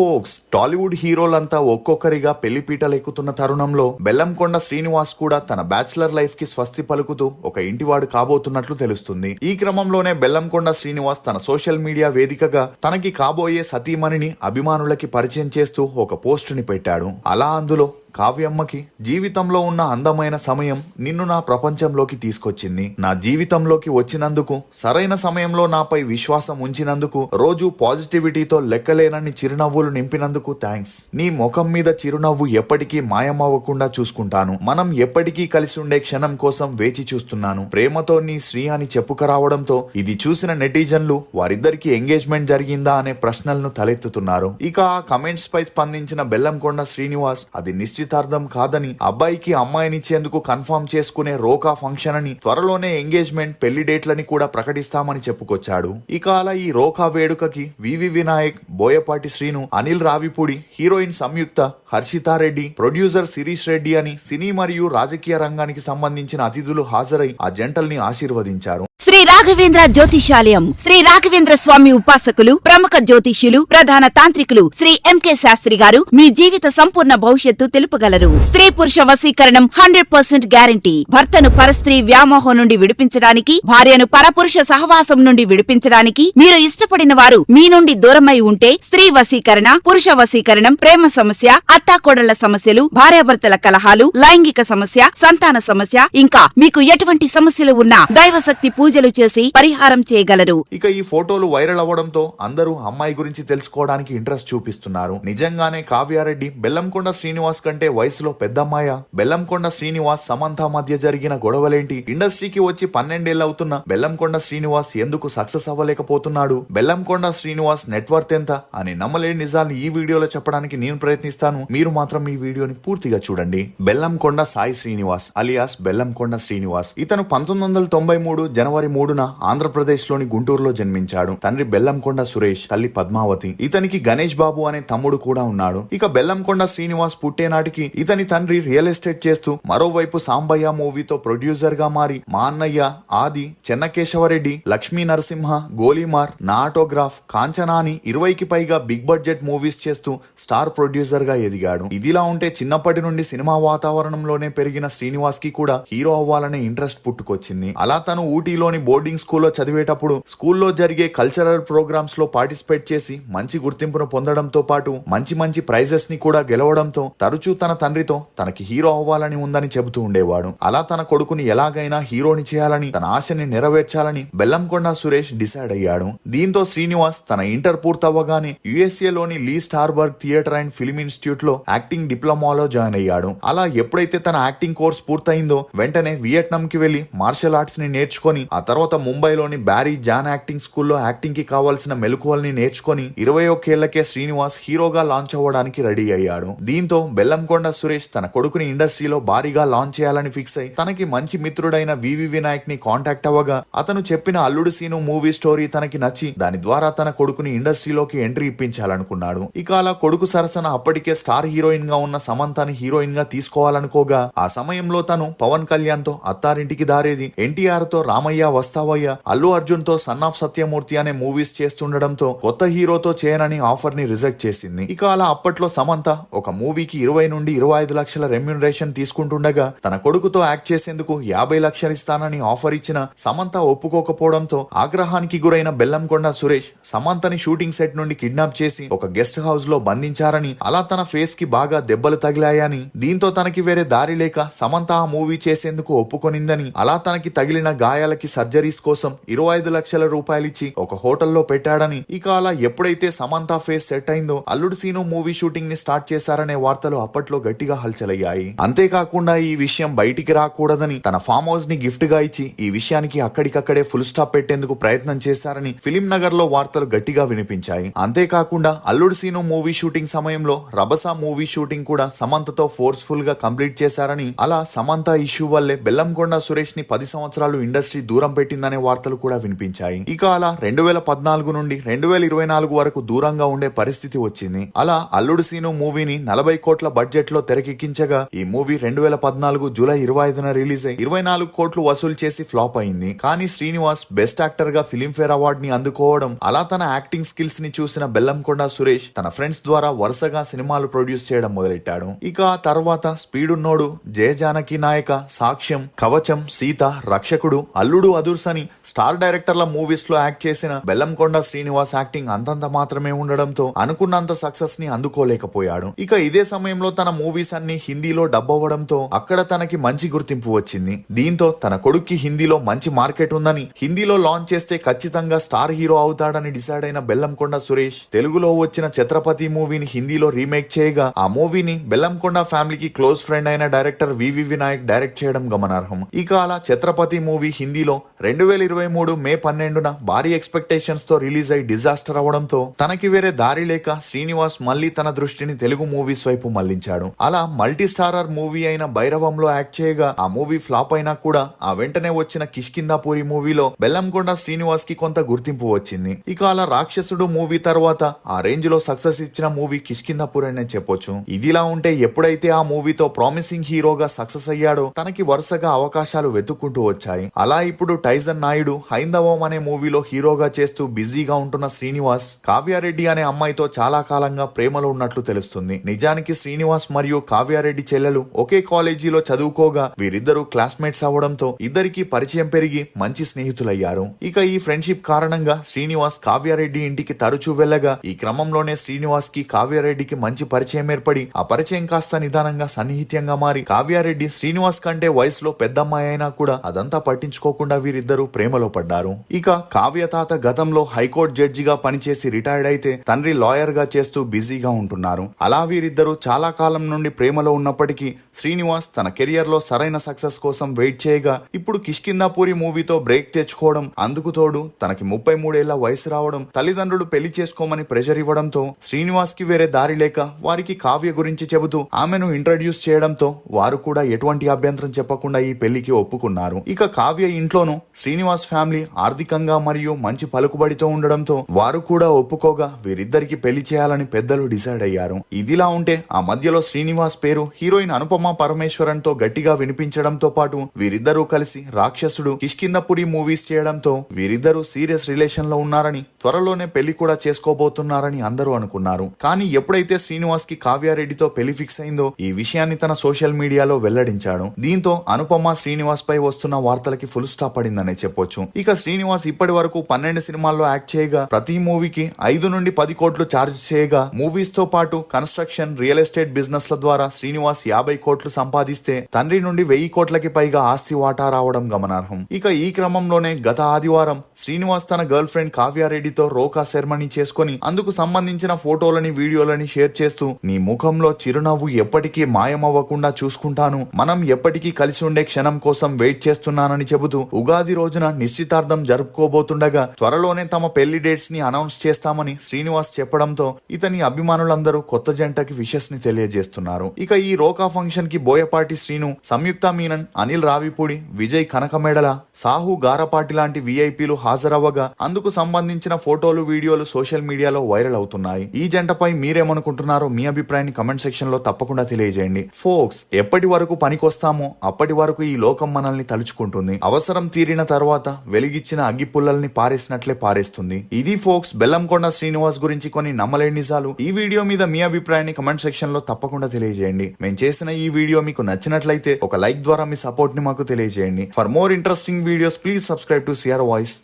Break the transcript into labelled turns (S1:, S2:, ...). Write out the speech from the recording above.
S1: Folks, Tollywood హీరోలంతా ఒక్కొక్కరిగా పెళ్లిపీటలెక్కుతున్న తరుణంలో బెల్లంకొండ శ్రీనివాస్ కూడా తన బ్యాచిలర్ లైఫ్ కి స్వస్తి పలుకుతూ ఒక ఇంటివాడు కాబోతున్నట్లు తెలుస్తుంది. ఈ క్రమంలోనే బెల్లంకొండ శ్రీనివాస్ తన సోషల్ మీడియా వేదికగా తనకి కాబోయే సతీమణిని అభిమానులకి పరిచయం చేస్తూ ఒక పోస్టుని పెట్టాడు. అలా అందులో కావ్యమ్మకి జీవితంలో ఉన్న అందమైన సమయం నిన్ను నా ప్రపంచంలోకి తీసుకొచ్చింది. నా జీవితంలోకి వచ్చినందుకు, సరైన సమయంలో నాపై విశ్వాసం ఉంచినందుకు, రోజు పాజిటివిటీతో లెక్కలేనన్ని చిరునవ్వులు నింపినందుకు థ్యాంక్స్. నీ ముఖం మీద చిరునవ్వు ఎప్పటికీ మాయమవ్వకుండా చూసుకుంటాను. మనం ఎప్పటికీ కలిసి ఉండే క్షణం కోసం వేచి చూస్తున్నాను. ప్రేమతో నీ శ్రీ అని చెప్పుకరావడంతో ఇది చూసిన నెటిజన్లు వారిద్దరికి ఎంగేజ్మెంట్ జరిగిందా అనే ప్రశ్నలను తలెత్తుతున్నారు. ఇక ఆ కమెంట్స్ పై స్పందించిన బెల్లంకొండ శ్రీనివాస్ అది నిశ్చితార్థం కాదని, అబ్బాయికి అమ్మాయినిచ్చేందుకు కన్ఫర్మ్ చేసుకునే రోకా ఫంక్షన్ అని, త్వరలోనే ఎంగేజ్మెంట్ పెళ్లి డేట్లని కూడా ప్రకటిస్తామని చెప్పుకొచ్చాడు. ఇక అలా ఈ రోకా వేడుకకి వివి వినాయక్, బోయపాటి శ్రీను, అనిల్ రావిపూడి, హీరోయిన్ సంయుక్త, హర్షితారెడ్డి, ప్రొడ్యూసర్ శిరీష్ రెడ్డి అని సినీ మరియు రాజకీయ రంగానికి సంబంధించిన అతిథులు హాజరై ఆ జంటల్ని ఆశీర్వదించారు.
S2: శ్రీ రాఘవేంద్ర జ్యోతిషాలయం, శ్రీ రాఘవేంద్ర స్వామి ఉపాసకులు, ప్రముఖ జ్యోతిష్యులు, ప్రధాన తాంత్రికులు శ్రీ ఎంకే శాస్త్రి గారు మీ జీవిత సంపూర్ణ భవిష్యత్తు తెలుపగలరు. స్త్రీ పురుష వశీకరణం 100% గ్యారంటీ. భర్తను పరస్త్రీ వ్యామోహం నుండి విడిపించడానికి, భార్యను పరపురుష సహవాసం నుండి విడిపించడానికి, మీరు ఇష్టపడిన వారు మీ నుండి దూరమై ఉంటే స్త్రీ వశీకరణ, పురుష వశీకరణం, ప్రేమ సమస్య, అత్తాకోడళ్ల సమస్యలు, భార్యాభర్తల కలహాలు, లైంగిక సమస్య, సంతాన సమస్య, ఇంకా మీకు ఎటువంటి సమస్యలు ఉన్నా దైవశక్తి పూజలు చేసి పరిహారం చేయగలరు.
S1: ఇక ఈ ఫోటోలు వైరల్ అవ్వడంతో అందరూ అమ్మాయి గురించి తెలుసుకోవడానికి ఇంట్రెస్ట్ చూపిస్తున్నారు. నిజంగానే కావ్యారెడ్డి బెల్లంకొండ శ్రీనివాస్ కంటే వయసులో పెద్దమ్మాయ? బెల్లంకొండ శ్రీనివాస్ సమంత మధ్య జరిగిన గొడవలేంటి? ఇండస్ట్రీకి వచ్చి 12 ఏళ్ళు అవుతున్న బెల్లంకొండ శ్రీనివాస్ ఎందుకు సక్సెస్ అవ్వలేకపోతున్నాడు? బెల్లంకొండ శ్రీనివాస్ నెట్వర్త్ ఎంత అని నమ్మలేని నిజాన్ని ఈ వీడియోలో చెప్పడానికి నేను ప్రయత్నిస్తాను. మీరు మాత్రం ఈ వీడియోని పూర్తిగా చూడండి. బెల్లంకొండ సాయి శ్రీనివాస్ అలియాస్ బెల్లంకొండ శ్రీనివాస్. ఇతను 1993 జనవరి 3న ఆంధ్రప్రదేశ్ లోని గుంటూరులో జన్మించాడు. తండ్రి బెల్లంకొండ సురేష్, తల్లి పద్మావతి. ఇతనికి గణేష్ బాబు అనే తమ్ముడు కూడా ఉన్నాడు. ఇక బెల్లంకొండ శ్రీనివాస్ పుట్టేనాటికి ఇతని తండ్రి రియల్ ఎస్టేట్ చేస్తూ, మరోవైపు సాంబయ్య మూవీతో ప్రొడ్యూసర్ గా మారి మా అన్నయ్య, ఆది, చెన్నకేశవరెడ్డి, లక్ష్మీ నరసింహ, గోలీమార్, నా ఆటోగ్రాఫ్, కాంచనాని 20కి పైగా బిగ్ బడ్జెట్ మూవీస్ చేస్తూ స్టార్ ప్రొడ్యూసర్ గా ఎదిగాడు. ఇదిలా ఉంటే చిన్నప్పటి నుండి సినిమా వాతావరణంలోనే పెరిగిన శ్రీనివాస్ కి కూడా హీరో అవ్వాలనే ఇంట్రెస్ట్ పుట్టుకొచ్చింది. అలా తను ఊటీలోని బోర్డింగ్ స్కూల్లో చదివేటప్పుడు స్కూల్లో జరిగే కల్చరల్ ప్రోగ్రామ్స్ లో పార్టిసిపేట్ చేసి మంచి గుర్తింపును పొందడంతో పాటు మంచి ప్రైజెస్ ని కూడా గెలవడంతో తరచూ తన తండ్రితో తనకి హీరో అవ్వాలని ఉందని చెబుతూ ఉండేవాడు. అలా తన కొడుకుని ఎలాగైనా హీరోని చేయాలని, తన ఆశని నెరవేర్చాలని బెల్లంకొండ సురేష్ డిసైడ్ అయ్యాడు. దీంతో శ్రీనివాస్ తన ఇంటర్ పూర్తవ్వగానే యుఎస్ఏ లోని లీ స్టార్బర్గ్ థియేటర్ అండ్ ఫిల్మ్ ఇన్స్టిట్యూట్ లో యాక్టింగ్ డిప్లొమాలో జాయిన్ అయ్యాడు. అలా ఎప్పుడైతే తన యాక్టింగ్ కోర్స్ పూర్తయిందో వెంటనే వియట్నాం కి వెళ్లి మార్షల్ ఆర్ట్స్ ని నేర్చుకొని, ఆ తర్వాత ముంబైలోని బ్యారీ జాన్ యాక్టింగ్ స్కూల్లో యాక్టింగ్ కి కావాల్సిన మెలకువల్ని నేర్చుకొని 21 ఏళ్లకే శ్రీనివాస్ హీరోగా లాంచ్ అవ్వడానికి రెడీ అయ్యాడు. దీంతో బెల్లంకొండ సురేష్ తన కొడుకుని ఇండస్ట్రీలో భారీగా లాంచ్ చేయాలని ఫిక్స్ అయి తనకి మంచి మిత్రుడైన వివి వినాయక్ ని కాంటాక్ట్ అవ్వగా, అతను చెప్పిన అల్లుడు సీను మూవీ స్టోరీ తనకి నచ్చి దాని ద్వారా తన కొడుకుని ఇండస్ట్రీలోకి ఎంట్రీ ఇప్పించాలనుకున్నాడు. ఇక అలా కొడుకు సరసన అప్పటికే స్టార్ హీరోయిన్ గా ఉన్న సమంతని హీరోయిన్ గా తీసుకోవాలనుకోగా, ఆ సమయంలో తను పవన్ కళ్యాణ్ తో అత్తారింటికి దారేది, ఎన్టీఆర్ తో రామయ్య వస్తావయ్య, అల్లు అర్జున్ తో సన్ ఆఫ్ సత్యమూర్తి అనే మూవీస్ చేస్తుండడంతో కొత్త హీరోతో చేయనని ఆఫర్ ని రిజెక్ట్ చేసింది. ఇక అలా అప్పట్లో సమంత ఒక మూవీకి 20 నుండి 25 లక్షల రెమ్యూనరేషన్ తీసుకుంటుండగా, తన కొడుకుతో యాక్ట్ చేసేందుకు 50 లక్షలు ఇస్తానని ఆఫర్ ఇచ్చిన సమంత ఒప్పుకోకపోవడంతో ఆగ్రహానికి గురైన బెల్లంకొండ సురేష్ సమంతని షూటింగ్ సెట్ నుండి కిడ్నాప్ చేసి ఒక గెస్ట్ హౌస్ లో బంధించారని, అలా తన ఫేస్ కి బాగా దెబ్బలు తగిలాయని, దీంతో తనకి వేరే దారి లేక సమంత ఆ మూవీ చేసేందుకు ఒప్పుకొనిందని, అలా తనకి తగిలిన గాయాలకి సర్జరీస్ కోసం 25 లక్షల రూపాయలు ఇచ్చి ఒక హోటల్లో పెట్టాడని, ఇక అలా ఎప్పుడైతే సమంత ఫేస్ సెట్ అయిందో అల్లుడు సీను మూవీ షూటింగ్ ని స్టార్ట్ చేశారనే వార్తలు అప్పట్లో గట్టిగా హల్చలయ్యాయి. అంతేకాకుండా ఈ విషయం బయటికి రాకూడదని తన ఫామ్ హౌస్ ని గిఫ్ట్ గా ఇచ్చి ఈ విషయానికి అక్కడికక్కడే ఫుల్ స్టాప్ పెట్టేందుకు ప్రయత్నం చేశారని ఫిలిం నగర్ లో వార్తలు గట్టిగా వినిపించాయి. అంతేకాకుండా అల్లుడు సీను మూవీ షూటింగ్ సమయంలో రభస మూవీ షూటింగ్ కూడా సమంతతో ఫోర్స్ఫుల్ గా కంప్లీట్ చేశారని, అలా సమంత ఇష్యూ వల్లే బెల్లంకొండ సురేష్ ని 10 సంవత్సరాలు ఇండస్ట్రీ దూరం పెట్టిందనే వార్తలు కూడా వినిపించాయి. ఇక అలా 2014 నుండి 2024 వరకు దూరంగా ఉండే పరిస్థితి వచ్చింది. అలా అల్లుడు సీను మూవీని 40 కోట్ల బడ్జెట్ లో తెరకెక్కించగా ఈ మూవీ 2014 జూలై 25న రిలీజ్ అయి 24 కోట్లు వసూలు చేసి ఫ్లాప్ అయింది. కానీ శ్రీనివాస్ బెస్ట్ యాక్టర్ గా ఫిలింఫేర్ అవార్డ్ ని అందుకోవడం, అలా తన యాక్టింగ్ స్కిల్స్ ని చూసిన బెల్లంకొండ సురేష్ తన ఫ్రెండ్స్ ద్వారా వరుసగా సినిమాలు ప్రొడ్యూస్ చేయడం మొదలెట్టాడు. ఇక ఆ తర్వాత స్పీడున్నోడు, జయ జానకి నాయక, సాక్ష్యం, కవచం, సీత, రక్షకుడు, అల్లుడు అదుర్స్ అని స్టార్ డైరెక్టర్ల మూవీస్ లో యాక్ట్ చేసిన బెల్లంకొండ శ్రీనివాస్ యాక్టింగ్ అంతంత మాత్రమే ఉండడంతో అనుకున్నంత సక్సెస్ ని అందుకోలేకపోయాడు. ఇక ఇదే సమయంలో తన మూవీస్ అన్ని హిందీలో డబ్ అవ్వడంతో అక్కడ తనకి మంచి గుర్తింపు వచ్చింది. దీంతో తన కొడుక్కి హిందీలో మంచి మార్కెట్ ఉందని, హిందీలో లాంచ్ చేస్తే ఖచ్చితంగా స్టార్ హీరో అవుతాడని డిసైడ్ అయిన బెల్లంకొండ సురేష్ తెలుగులో వచ్చిన ఛత్రపతి మూవీని హిందీలో రీమేక్ చేయగా ఆ మూవీని బెల్లంకొండ ఫ్యామిలీకి క్లోజ్ ఫ్రెండ్ అయిన డైరెక్టర్ వివి వినాయక్ డైరెక్ట్ చేయడం గమనార్హం. ఇక అలా ఛత్రపతి మూవీ హిందీలో 2023 మే 12న భారీ ఎక్స్పెక్టేషన్స్ తో రిలీజ్ అయి డిజాస్టర్ అవడంతో తనకి వేరే దారి లేక శ్రీనివాస్ మళ్లీ తన దృష్టిని తెలుగు మూవీస్ వైపు మళ్లించాడు. అలా మల్టీ స్టారర్ మూవీ అయిన భైరవంలో యాక్ట్ చేయగా ఆ మూవీ ఫ్లాప్ అయినా కూడా ఆ వెంటనే వచ్చిన కిష్కిందాపురి మూవీలో బెల్లంకొండ శ్రీనివాస్ కి కొంత గుర్తింపు వచ్చింది. ఇక అలా రాక్షసుడు మూవీ తర్వాత ఆ రేంజ్ లో సక్సెస్ ఇచ్చిన మూవీ కిష్కిందాపురి అనే చెప్పొచ్చు. ఇదిలా ఉంటే ఎప్పుడైతే ఆ మూవీతో ప్రామిసింగ్ హీరోగా సక్సెస్ అయ్యాడో తనకి వరుసగా అవకాశాలు వెతుక్కుంటూ వచ్చాయి. అలా ఇప్పుడు టైజన్ నాయుడు హైందవం అనే మూవీలో హీరోగా చేస్తూ బిజీగా ఉంటున్న శ్రీనివాస్ కావ్యారెడ్డి అనే అమ్మాయితో చాలా కాలంగా ప్రేమలో ఉన్నట్లు తెలుస్తుంది. నిజానికి శ్రీనివాస్ మరియు కావ్యారెడ్డి చెల్లెలు ఒకే కాలేజీలో చదువుకోగా వీరిద్దరూ క్లాస్మేట్స్ అవడంతో ఇద్దరికి పరిచయం పెరిగి మంచి స్నేహితులయ్యారు. ఇక ఈ ఫ్రెండ్షిప్ కారణంగా శ్రీనివాస్ కావ్యారెడ్డి ఇంటికి తరచూ వెళ్లగా ఈ క్రమంలోనే శ్రీనివాస్ కి కావ్యారెడ్డికి మంచి పరిచయం ఏర్పడి ఆ పరిచయం కాస్త నిదానంగా సన్నిహిత్యంగా మారి కావ్యారెడ్డి శ్రీనివాస్ కంటే వయసులో పెద్దమ్మాయి అయినా కూడా అదంతా పట్టించుకోకుండా వీరిద్దరూ ప్రేమలో పడ్డారు. ఇక కావ్య తాత గతంలో హైకోర్టు జడ్జిగా పనిచేసి రిటైర్డ్ అయితే తండ్రి లాయర్ గా చేస్తూ బిజీగా ఉంటున్నారు. అలా వీరిద్దరూ చాలా కాలం నుండి ప్రేమలో ఉన్నప్పటికీ శ్రీనివాస్ తన కెరియర్ లో సరైన సక్సెస్ కోసం వెయిట్ చేయగా ఇప్పుడు కిష్కిందాపురి మూవీతో బ్రేక్ తెచ్చుకోవడం, అందుకు తోడు తనకి 33 ఏళ్ల వయసు రావడం, తల్లిదండ్రులు పెళ్లి చేసుకోమని ప్రెషర్ ఇవ్వడంతో శ్రీనివాస్ కి వేరే దారి లేక వారికి కావ్య గురించి చెబుతూ ఆమెను ఇంట్రడ్యూస్ చేయడంతో వారు కూడా ఎటువంటి అభ్యంతరం చెప్పకుండా ఈ పెళ్లికి ఒప్పుకున్నారు. ఇక కావ్య ఇంట్లోనూ శ్రీనివాస్ ఫ్యామిలీ ఆర్థికంగా మరియు మంచి పలుకుబడితో ఉండడంతో వారు కూడా ఒప్పుకోగా వీరిద్దరికి పెళ్లి చేయాలని పెద్దలు డిసైడ్ అయ్యారు. ఇదిలా ఉంటే ఆ మధ్యలో శ్రీనివాస్ పేరు హీరోయిన్ అనుపమ పరమేశ్వరన్ తో గట్టిగా వినిపించడంతో పాటు వీరిద్దరూ కలిసి రాక్షసుడు, కిష్కిందపురి మూవీస్ చేయడంతో వీరిద్దరూ సీరియస్ రిలేషన్ లో ఉన్నారని, త్వరలోనే పెళ్లి కూడా చేసుకోబోతున్నారని అందరూ అనుకున్నారు. కానీ ఎప్పుడైతే శ్రీనివాస్ కి కావ్యారెడ్డితో పెళ్లి ఫిక్స్ అయిందో ఈ విషయాన్ని తన సోషల్ మీడియాలో వెల్లడించాడు. దీంతో అనుపమ శ్రీనివాస్ పై వస్తున్న వార్తలకి ఫుల్ స్టాప్ పడిందనే చెప్పొచ్చు. ఇక శ్రీనివాస్ ఇప్పటి వరకు 12 సినిమాల్లో యాక్ట్ చేయగా ప్రతి మూవీకి 5 నుండి 10 కోట్లు ఛార్జ్ చేయగా మూవీస్ తో పాటు కన్స్ట్రక్షన్, రియల్ ఎస్టేట్ బిజినెస్ ల ద్వారా శ్రీనివాస్ 50 కోట్లు సంపాదిస్తే తండ్రి నుండి 1000 కోట్లకి పైగా ఆస్తి వాటా రావడం గమనార్హం. ఇక ఈ క్రమంలోనే గత ఆదివారం శ్రీనివాస్ తన గర్ల్ ఫ్రెండ్ కావ్యారెడ్డితో రోకా సెరమనీ చేసుకుని అందుకు సంబంధించిన ఫోటోలని, వీడియోలని షేర్ చేస్తూ నీ ముఖంలో చిరునవ్వు ఎప్పటికీ మాయమవ్వకుండా చూసుకుంటాను, మనం ఎప్పటికీ కలిసి ఉండే క్షణం కోసం వెయిట్ చేస్తున్నానని చెబుతూ ఉగాది రోజున నిశ్చితార్థం జరుపుకోబోతుండగా త్వరలోనే తమ పెళ్లి డేట్స్ ని అనౌన్స్ చేస్తామని శ్రీనివాస్ చెప్పడంతో ఇతని అభిమానులందరూ కొత్త జంటకి విషెస్ ని తెలియజేస్తున్నారు. ఇక ఈ రోకా ఫంక్షన్ కి బోయపాటి శ్రీను, సంయుక్త మీనన్, అనిల్ రావిపూడి, విజయ్ కనకమేడల, సాహు గారపాటి లాంటి విఐపీలు హాజరవ్వగా అందుకు సంబంధించిన ఫోటోలు, వీడియోలు సోషల్ మీడియాలో వైరల్ అవుతున్నాయి. ఈ జంటపై మీరేమనుకుంటున్నారో మీ అభిప్రాయాన్ని కమెంట్ సెక్షన్ లో తప్పకుండా తెలియజేయండి. ఫోక్స్, ఎప్పటి వరకు పనికొస్తామో అప్పటి వరకు ఈ లోకం మనల్ని తలుచుకుంటుంది. అవసరం తీరిన తర్వాత వెలిగిచ్చిన అగ్గి పుల్లల్ని పారేసినట్లే పారేస్తుంది. ఇది ఫోక్స్ బెల్లంకొండ శ్రీనివాస్ గురించి కొన్ని నమ్మలేని నిజాలు. ఈ వీడియో మీద మీ అభిప్రాయాన్ని కమెంట్ సెక్షన్ లో తప్పకుండా తెలియజేయండి. మేము చేసిన ఈ వీడియో మీకు నచ్చినట్లయితే ఒక లైక్ ద్వారా మీ సపోర్ట్ ని మాకు తెలియజేయండి. For more interesting videos please subscribe to CR voice.